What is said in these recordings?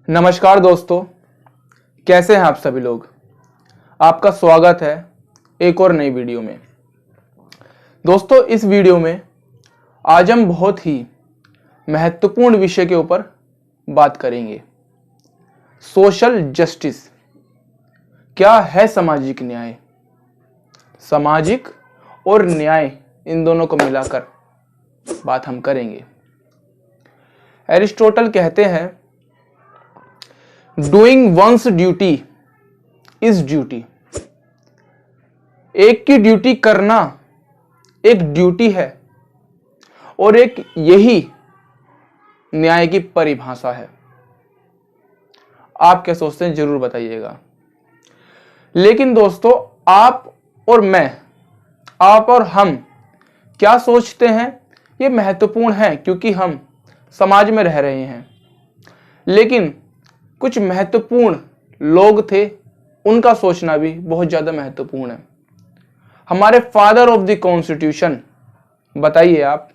नमस्कार दोस्तों, कैसे हैं आप सभी लोग। आपका स्वागत है एक और नई वीडियो में। दोस्तों, इस वीडियो में आज हम बहुत ही महत्वपूर्ण विषय के ऊपर बात करेंगे। सोशल जस्टिस क्या है? सामाजिक न्याय। सामाजिक और न्याय, इन दोनों को मिलाकर बात हम करेंगे। एरिस्टोटल कहते हैं, doing once duty is duty. एक की ड्यूटी करना एक ड्यूटी है और एक यही न्याय की परिभाषा है। आप क्या सोचते हैं, जरूर बताइएगा। लेकिन दोस्तों, आप और मैं, आप और हम क्या सोचते हैं, ये महत्वपूर्ण है क्योंकि हम समाज में रह रहे हैं। लेकिन कुछ महत्वपूर्ण लोग थे, उनका सोचना भी बहुत ज्यादा महत्वपूर्ण है। हमारे फादर ऑफ द कॉन्स्टिट्यूशन, बताइए आप,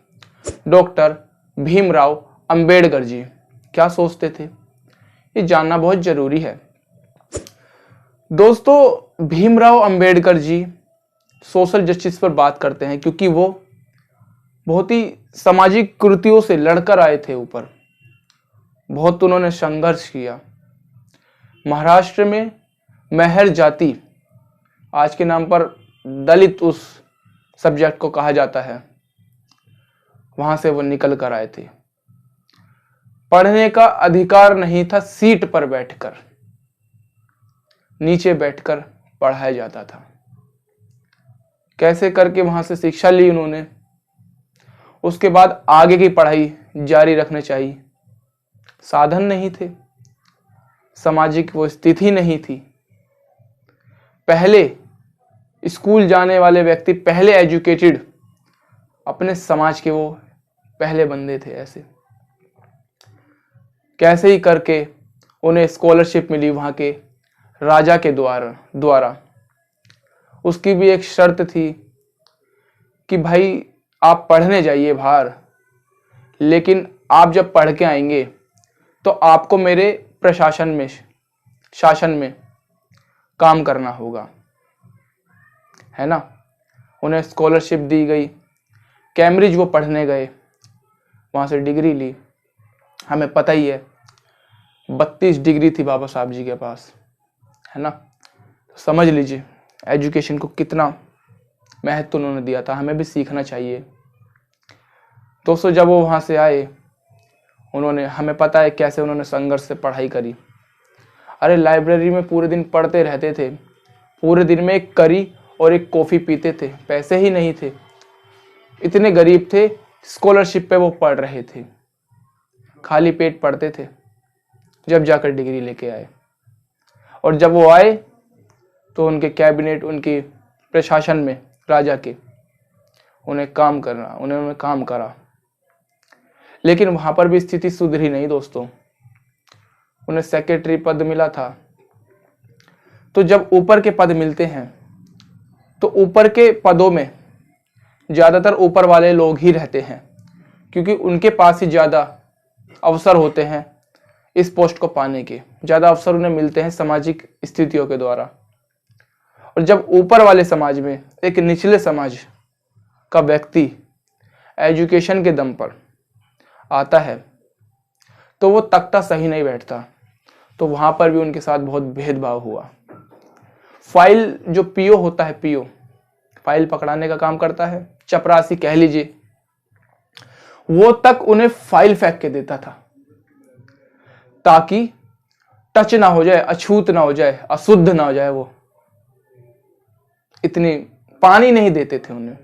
डॉक्टर भीमराव अंबेडकर जी क्या सोचते थे, ये जानना बहुत जरूरी है। दोस्तों, भीमराव अंबेडकर जी सोशल जस्टिस पर बात करते हैं क्योंकि वो बहुत ही सामाजिक कुरीतियों से लड़कर आए थे ऊपर। बहुत उन्होंने संघर्ष किया। महाराष्ट्र में मेहर जाति, आज के नाम पर दलित उस सब्जेक्ट को कहा जाता है, वहां से वो निकल कर आए थे। पढ़ने का अधिकार नहीं था, सीट पर बैठकर, नीचे बैठकर पढ़ाया जाता था। कैसे करके वहां से शिक्षा ली उन्होंने। उसके बाद आगे की पढ़ाई जारी रखना चाहिए, साधन नहीं थे, सामाजिक वो स्थिति नहीं थी। पहले स्कूल जाने वाले व्यक्ति, पहले एजुकेटेड, अपने समाज के वो पहले बंदे थे। ऐसे कैसे ही करके उन्हें स्कॉलरशिप मिली वहां के राजा के द्वारा। उसकी भी एक शर्त थी कि भाई आप पढ़ने जाइए बाहर, लेकिन आप जब पढ़ के आएंगे तो आपको मेरे शासन में काम करना होगा, है ना। उन्हें स्कॉलरशिप दी गई, कैम्ब्रिज वो पढ़ने गए, वहां से डिग्री ली। हमें पता ही है 32 डिग्री थी बाबा साहब जी के पास, है ना। समझ लीजिए एजुकेशन को कितना महत्व उन्होंने दिया था, हमें भी सीखना चाहिए। दोस्तों, जब वो वहां से आए, उन्होंने, हमें पता है कैसे उन्होंने संघर्ष से पढ़ाई करी। अरे लाइब्रेरी में पूरे दिन पढ़ते रहते थे, पूरे दिन में एक करी और एक कॉफी पीते थे, पैसे ही नहीं थे, इतने गरीब थे। स्कॉलरशिप पे वो पढ़ रहे थे, खाली पेट पढ़ते थे, जब जाकर डिग्री लेके आए। और जब वो आए तो उनके कैबिनेट, उनके प्रशासन में राजा के, उन्हें काम करना, उन्होंने काम करा। लेकिन वहां पर भी स्थिति सुधरी नहीं दोस्तों। उन्हें सेक्रेटरी पद मिला था। तो जब ऊपर के पद मिलते हैं तो ऊपर के पदों में ज्यादातर ऊपर वाले लोग ही रहते हैं, क्योंकि उनके पास ही ज्यादा अवसर होते हैं इस पोस्ट को पाने के। ज्यादा अवसर उन्हें मिलते हैं सामाजिक स्थितियों के द्वारा। और जब ऊपर वाले समाज में एक निचले समाज का व्यक्ति एजुकेशन के दम पर आता है तो वो तख्ता सही नहीं बैठता। तो वहां पर भी उनके साथ बहुत भेदभाव हुआ। फाइल, जो पीओ होता है, पीओ फाइल पकड़ाने का काम करता है, चपरासी कह लीजिए, वो तक उन्हें फाइल फेंक के देता था ताकि टच ना हो जाए, अछूत ना हो जाए, अशुद्ध ना हो जाए। वो इतनी पानी नहीं देते थे उन्हें।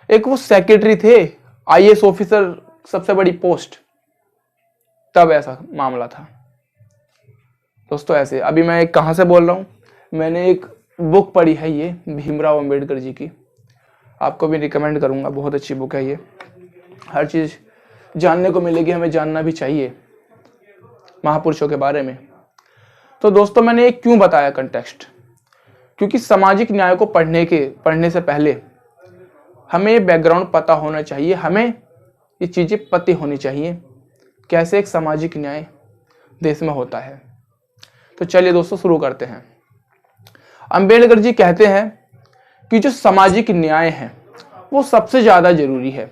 एक वो सेक्रेटरी थे, आईएएस ऑफिसर, सबसे बड़ी पोस्ट, तब ऐसा मामला था दोस्तों। ऐसे अभी मैं कहां से बोल रहा हूं, मैंने एक बुक पढ़ी है, ये भीमराव अंबेडकर जी की, आपको भी रिकमेंड करूंगा, बहुत अच्छी बुक है ये। हर चीज जानने को मिलेगी, हमें जानना भी चाहिए महापुरुषों के बारे में। तो दोस्तों, मैंने ये क्यों बताया कंटेक्स्ट, क्योंकि सामाजिक न्याय को पढ़ने से पहले हमें ये बैकग्राउंड पता होना चाहिए, हमें ये चीजें पता होनी चाहिए। कैसे एक सामाजिक न्याय देश में होता है। तो चलिए दोस्तों शुरू करते हैं। अंबेडकर जी कहते हैं कि जो सामाजिक न्याय है वो सबसे ज्यादा जरूरी है।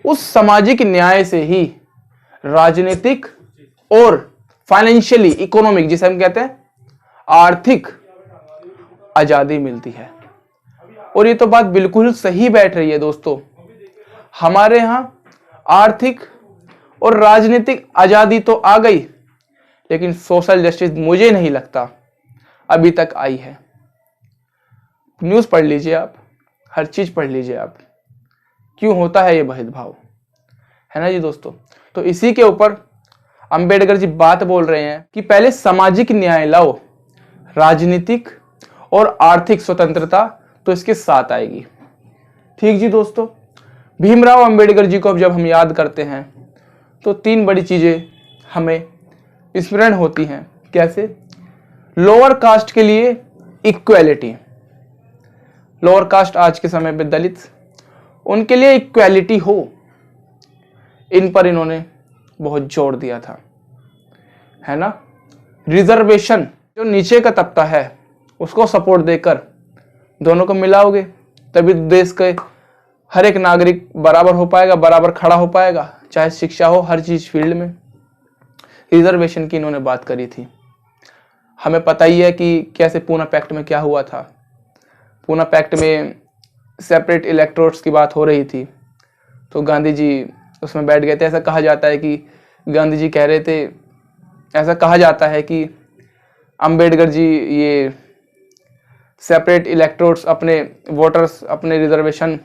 उस सामाजिक न्याय से ही राजनीतिक और फाइनेंशियली इकोनॉमिक, जिसे हम कहते हैं आर्थिक आजादी मिलती है। और ये तो बात बिल्कुल सही बैठ रही है दोस्तों। हमारे यहां आर्थिक और राजनीतिक आजादी तो आ गई, लेकिन सोशल जस्टिस मुझे नहीं लगता अभी तक आई है। न्यूज़ पढ़ लीजिए आप, हर चीज पढ़ लीजिए आप, क्यों होता है ये भेदभाव, है ना जी दोस्तों। तो इसी के ऊपर अंबेडकर जी बात बोल रहे हैं कि पहले सामाजिक न्याय लाओ, राजनीतिक और आर्थिक स्वतंत्रता तो इसके साथ आएगी। ठीक जी दोस्तों। भीमराव अंबेडकर जी को अब जब हम याद करते हैं तो तीन बड़ी चीजें हमें स्मरण होती हैं। कैसे? लोअर कास्ट के लिए इक्वेलिटी, लोअर कास्ट आज के समय पे दलित, उनके लिए इक्वेलिटी हो, इन पर इन्होंने बहुत जोर दिया था, है ना। रिजर्वेशन, जो नीचे का तबका है उसको सपोर्ट देकर दोनों को मिलाओगे तभी देश के हर एक नागरिक बराबर हो पाएगा, बराबर खड़ा हो पाएगा, चाहे शिक्षा हो, हर चीज फील्ड में। रिजर्वेशन की इन्होंने बात करी थी। हमें पता ही है कि कैसे पूना पैक्ट में क्या हुआ था। पूना पैक्ट में सेपरेट इलेक्टोरेट्स की बात हो रही थी, तो गांधी जी उसमें बैठ गए थे। ऐसा कहा जाता है कि गांधी जी कह रहे थे, ऐसा कहा जाता है कि अंबेडकर जी ये सेपरेट इलेक्टोरेट्स, अपने वोटर्स, अपने रिजर्वेशन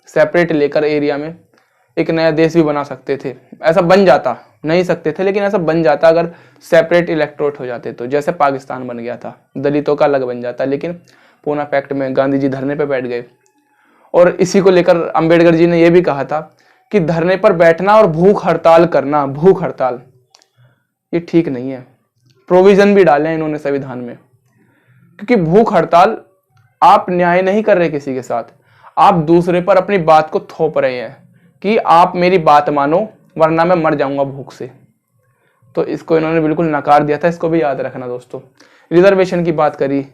सेपरेट लेकर एरिया में एक नया देश भी बना सकते थे। ऐसा बन जाता, नहीं सकते थे लेकिन ऐसा बन जाता अगर सेपरेट इलेक्टोरेट हो जाते, तो जैसे पाकिस्तान बन गया था, दलितों का अलग बन जाता। लेकिन पूना पैक्ट में गांधी जी धरने पर बैठ गए और इसी को लेकर अंबेडकर जी ने यह भी कहा था कि धरने पर बैठना और भूख हड़ताल करना, भूख हड़ताल, ये ठीक नहीं है। प्रोविजन भी डाले हैं इन्होंने संविधान में, क्योंकि भूख हड़ताल आप न्याय नहीं कर रहे किसी के साथ, आप दूसरे पर अपनी बात को थोप रहे हैं कि आप मेरी बात मानो वरना मैं मर जाऊंगा भूख से। तो इसको इन्होंने बिल्कुल नकार दिया था, इसको भी याद रखना दोस्तों। रिजर्वेशन की बात करी,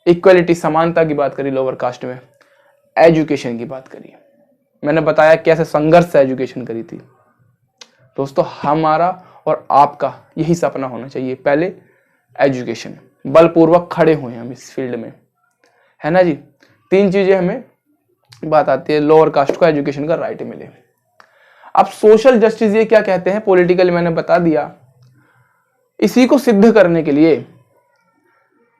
इक्वलिटी, समानता की बात करी लोअर कास्ट में, एजुकेशन की बात करी, मैंने बताया कैसे संघर्ष से एजुकेशन करी थी दोस्तों। हमारा और आपका यही सपना होना चाहिए, पहले एजुकेशन, बलपूर्वक खड़े हुए हम इस फील्ड में, है ना जी। तीन चीजें हमें बात आती है, लोअर कास्ट को एजुकेशन का राइट मिले। अब सोशल जस्टिस ये क्या कहते हैं, पॉलिटिकली मैंने बता दिया। इसी को सिद्ध करने के लिए,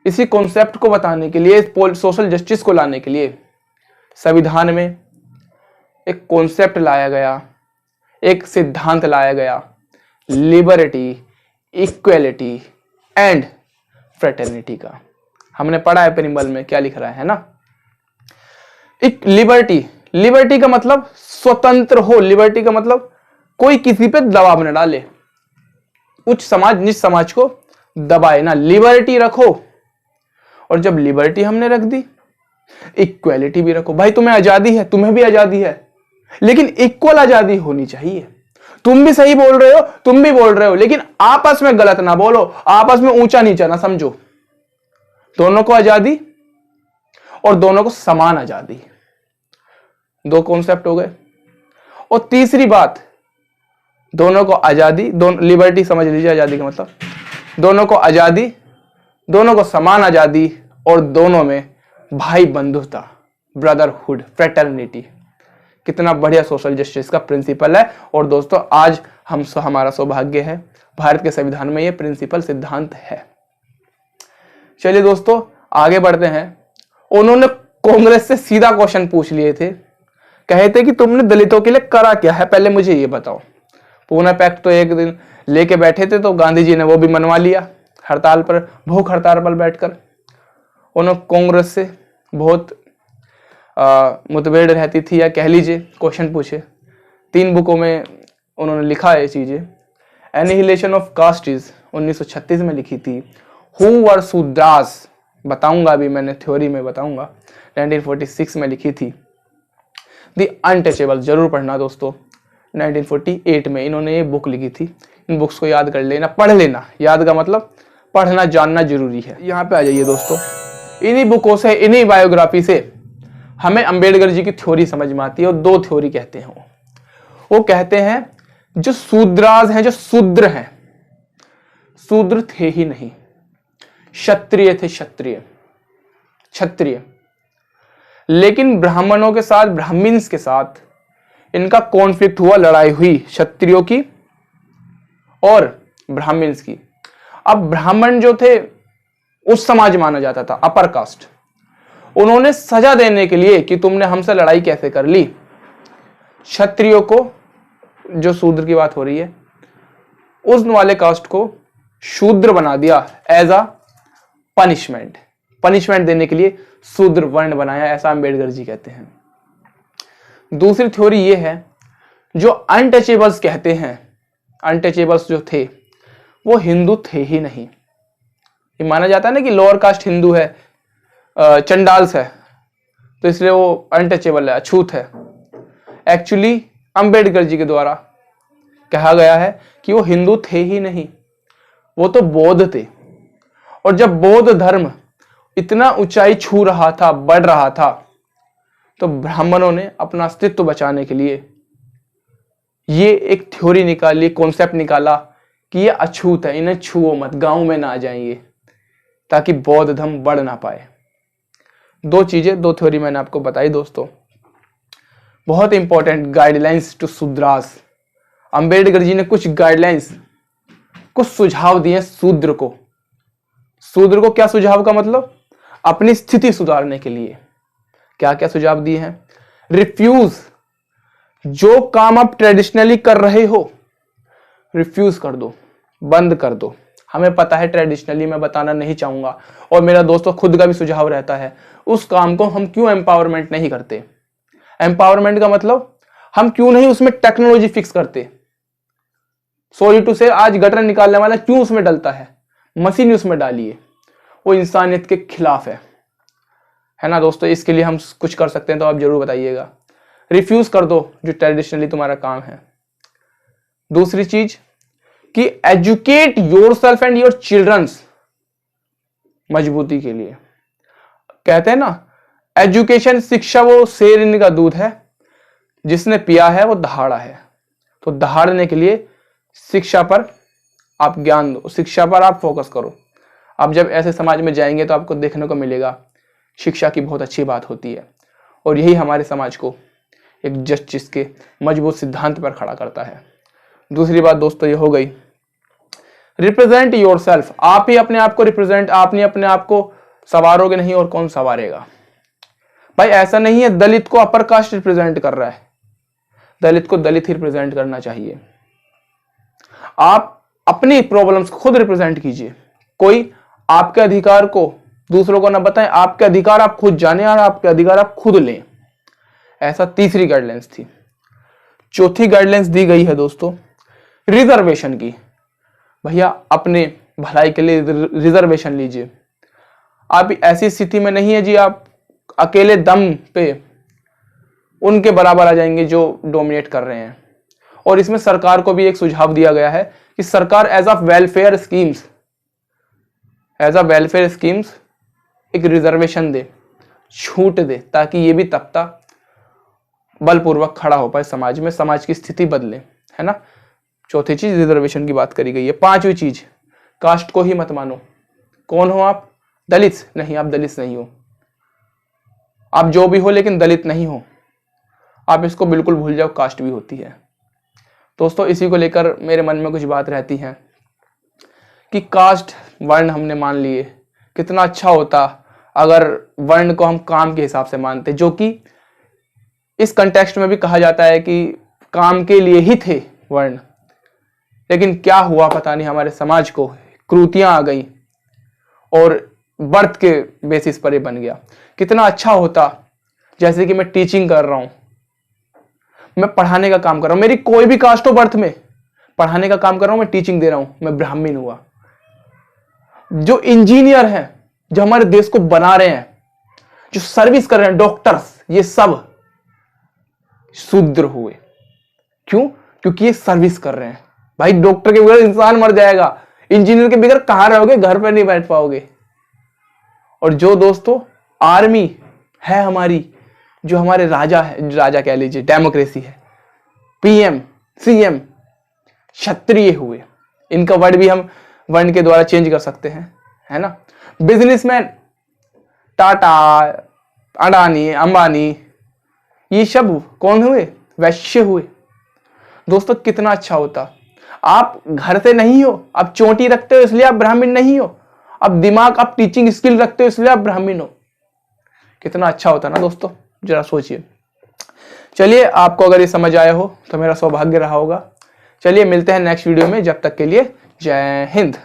इसी कॉन्सेप्ट को बताने के लिए, सोशल जस्टिस को लाने के लिए संविधान में एक कॉन्सेप्ट लाया गया, एक सिद्धांत लाया गया, लिबर्टी, इक्वेलिटी एंड फ्रेटर्निटी का। हमने पढ़ा है प्रिंबल में क्या लिख रहा है ना। एक लिबर्टी, लिबर्टी का मतलब स्वतंत्र हो, लिबर्टी का मतलब कोई किसी पे दबाव न डाले, उच्च समाज नीच समाज को दबाए ना, लिबर्टी रखो। और जब लिबर्टी हमने रख दी, इक्वेलिटी भी रखो। भाई तुम्हें आजादी है, तुम्हें भी आजादी है, लेकिन इक्वल आजादी होनी चाहिए। तुम भी सही बोल रहे हो, तुम भी बोल रहे हो, लेकिन आपस में गलत ना बोलो, आपस में ऊंचा नीचा ना समझो। दोनों को आजादी और दोनों को समान आजादी, दो कॉन्सेप्ट हो गए। और तीसरी बात, दोनों को आजादी, दोनों लिबर्टी समझ लीजिए, आजादी का मतलब दोनों को आजादी, दोनों को समान आजादी, और दोनों में भाई बंधुता, ब्रदरहुड, फ्रेटर्निटी। कितना बढ़िया सोशल जस्टिस का प्रिंसिपल है। और दोस्तों आज हमारा सौभाग्य है, भारत के संविधान में यह प्रिंसिपल सिद्धांत है। चलिए दोस्तों आगे बढ़ते हैं। उन्होंने कांग्रेस से सीधा क्वेश्चन पूछ लिए थे, कहे थे कि तुमने दलितों के लिए करा क्या है, पहले मुझे ये बताओ। पूना पैक्ट तो एक दिन लेके बैठे थे, तो गांधी जी ने वो भी मनवा लिया, हड़ताल पर, भूख हड़ताल पर बैठकर। उन्होंने कांग्रेस से बहुत मुठभेड़ रहती थी, या कह लीजिए क्वेश्चन पूछे। 3 बुकों में उन्होंने लिखा है चीजें। एनिहिलेशन ऑफ कास्टिज 1936 में लिखी थी। हु वर शूद्रास, बताऊंगा अभी, मैंने थ्योरी में बताऊंगा, 1946 में लिखी थी। द अनटचेबल जरूर पढ़ना दोस्तों, 1948 में इन्होंने ये बुक लिखी थी। इन बुक्स को याद कर लेना, पढ़ लेना। याद का मतलब पढ़ना जानना जरूरी है। यहाँ पे आ जाइए दोस्तों, इन्हीं बुकों से, इन्हीं बायोग्राफी से हमें अंबेडकर जी की थ्योरी समझ में आती है। और दो थ्योरी कहते हैं वो कहते हैं जो शूद्राज हैं, जो शूद्र हैं, शूद्र थे ही नहीं, क्षत्रिय थे, क्षत्रिय। लेकिन ब्राह्मणों के साथ, ब्राह्मण्स के साथ इनका कॉन्फ्लिक्ट हुआ, लड़ाई हुई क्षत्रियों की और ब्राह्मण्स की। अब ब्राह्मण जो थे उस समाज माना जाता था, अपर कास्ट। उन्होंने सजा देने के लिए कि तुमने हमसे लड़ाई कैसे कर ली, क्षत्रियों को, जो शूद्र की बात हो रही है, उस वाले कास्ट को शूद्र बना दिया एज अ पनिशमेंट। पनिशमेंट देने के लिए शूद्र वर्ण बनाया, ऐसा अंबेडकर जी कहते हैं। दूसरी थ्योरी ये है, जो अनटचेबल्स कहते हैं, अनटचेबल्स जो थे वो हिंदू थे ही नहीं। ये माना जाता है ना कि लोअर कास्ट हिंदू है, चंडाल्स है, तो इसलिए वो अनटचेबल है, अछूत है। एक्चुअली अंबेडकर जी के द्वारा कहा गया है कि वो हिंदू थे ही नहीं, वो तो बौद्ध थे। और जब बौद्ध धर्म इतना ऊंचाई छू रहा था, बढ़ रहा था, तो ब्राह्मणों ने अपना अस्तित्व बचाने के लिए ये एक थ्योरी निकाली, कॉन्सेप्ट निकाला कि ये अछूत है, इन्हें छुओ मत, गांव में ना आ जाएंगे, ताकि बौद्ध धर्म बढ़ ना पाए। दो चीजें, दो थ्योरी मैंने आपको बताई दोस्तों। बहुत important guidelines to Shudras. Ambedkar ji ने कुछ गाइडलाइंस, कुछ सुझाव दिए शूद्र को। शूद्र को क्या सुझाव का मतलब, अपनी स्थिति सुधारने के लिए क्या क्या सुझाव दिए हैं। रिफ्यूज, जो काम आप ट्रेडिशनली कर रहे हो रिफ्यूज कर दो, बंद कर दो। हमें पता है ट्रेडिशनली, मैं बताना नहीं चाहूंगा, और मेरा दोस्तों खुद का भी सुझाव रहता है, उस काम को हम क्यों एम्पावरमेंट नहीं करते। एम्पावरमेंट का मतलब हम क्यों नहीं उसमें टेक्नोलॉजी फिक्स करते। सॉरी टू से, आज गटर निकालने वाला क्यों उसमें डलता है, मशीन उसमें डालिए, वो इंसानियत के खिलाफ है ना दोस्तों। इसके लिए हम कुछ कर सकते हैं तो आप जरूर बताइएगा। रिफ्यूज कर दो जो ट्रेडिशनली तुम्हारा काम है। दूसरी चीज कि educate yourself and your childrens, मजबूती के लिए। कहते हैं ना, एजुकेशन, शिक्षा वो शेर इनका दूध है, जिसने पिया है वो दहाड़ा है। तो दहाड़ने के लिए शिक्षा पर आप ज्ञान दो, शिक्षा पर आप फोकस करो। आप जब ऐसे समाज में जाएंगे तो आपको देखने को मिलेगा शिक्षा की बहुत अच्छी बात होती है, और यही हमारे समाज को एक जस्टिस के मजबूत सिद्धांत पर खड़ा करता है। दूसरी बात दोस्तों ये हो गई, रिप्रेजेंट योरसेल्फ। आप ही अपने आप को रिप्रेजेंट, आप नहीं अपने आप को सवारोगे नहीं और कौन सवारेगा भाई। ऐसा नहीं है दलित को अपर कास्ट रिप्रेजेंट कर रहा है, दलित को दलित ही रिप्रेजेंट करना चाहिए। आप अपनी प्रॉब्लम्स खुद रिप्रेजेंट कीजिए। कोई आपके अधिकार को दूसरों को ना बताएं, आपके अधिकार आप खुद जानें और आपके अधिकार आप खुद लें। ऐसा तीसरी गाइडलाइंस थी। चौथी गाइडलाइंस दी गई है दोस्तों रिजर्वेशन की। भैया अपने भलाई के लिए रिजर्वेशन लीजिए। आप ऐसी स्थिति में नहीं है जी आप अकेले दम पे उनके बराबर आ जाएंगे जो डोमिनेट कर रहे हैं। और इसमें सरकार को भी एक सुझाव दिया गया है कि सरकार एज अ वेलफेयर स्कीम्स एक रिजर्वेशन दे, छूट दे, ताकि ये भी तबका बलपूर्वक खड़ा हो पाए समाज में, समाज की स्थिति बदले, है ना। चौथी चीज रिजर्वेशन की बात करी गई है। पांचवी चीज, कास्ट को ही मत मानो। कौन हो आप, दलित नहीं, आप दलित नहीं हो, आप जो भी हो लेकिन दलित नहीं हो। आप इसको बिल्कुल भूल जाओ, कास्ट भी होती है दोस्तों। इसी को लेकर मेरे मन में कुछ बात रहती है कि कास्ट वर्ण हमने मान लिए, कितना अच्छा होता अगर वर्ण को हम काम के हिसाब से मानते, जो कि इस कंटेक्स्ट में भी कहा जाता है कि काम के लिए ही थे वर्ण। लेकिन क्या हुआ पता नहीं, हमारे समाज को क्रूतियां आ गई और बर्थ के बेसिस पर ये बन गया। कितना अच्छा होता, जैसे कि मैं टीचिंग कर रहा हूं, मैं पढ़ाने का काम कर रहा हूं, मेरी कोई भी कास्ट हो, बर्थ में पढ़ाने का काम कर रहा हूं, मैं टीचिंग दे रहा हूं, मैं ब्राह्मण हुआ। जो इंजीनियर हैं, जो हमारे देश को बना रहे हैं, जो सर्विस कर रहे हैं, डॉक्टर्स, ये सब शूद्र हुए। क्यों? क्योंकि ये सर्विस कर रहे हैं, भाई डॉक्टर के बगैर इंसान मर जाएगा, इंजीनियर के बगैर कहाँ रहोगे, घर पर नहीं बैठ पाओगे। और जो दोस्तों आर्मी है हमारी, जो हमारे राजा है, राजा कह लीजिए, डेमोक्रेसी है, पीएम सीएम क्षत्रिय हुए, इनका वर्ड भी हम वर्ण के द्वारा चेंज कर सकते हैं, है ना। बिजनेसमैन टाटा, अडानी, अंबानी, ये सब कौन हुए, वैश्य हुए। दोस्तों कितना अच्छा होता, आप घर से नहीं हो, आप चोटी रखते हो इसलिए आप ब्राह्मण नहीं हो, आप दिमाग, आप टीचिंग स्किल रखते हो इसलिए आप ब्राह्मण हो। कितना अच्छा होता ना दोस्तों, जरा सोचिए। चलिए, आपको अगर ये समझ आया हो तो मेरा सौभाग्य रहा होगा। चलिए मिलते हैं नेक्स्ट वीडियो में, जब तक के लिए जय हिंद।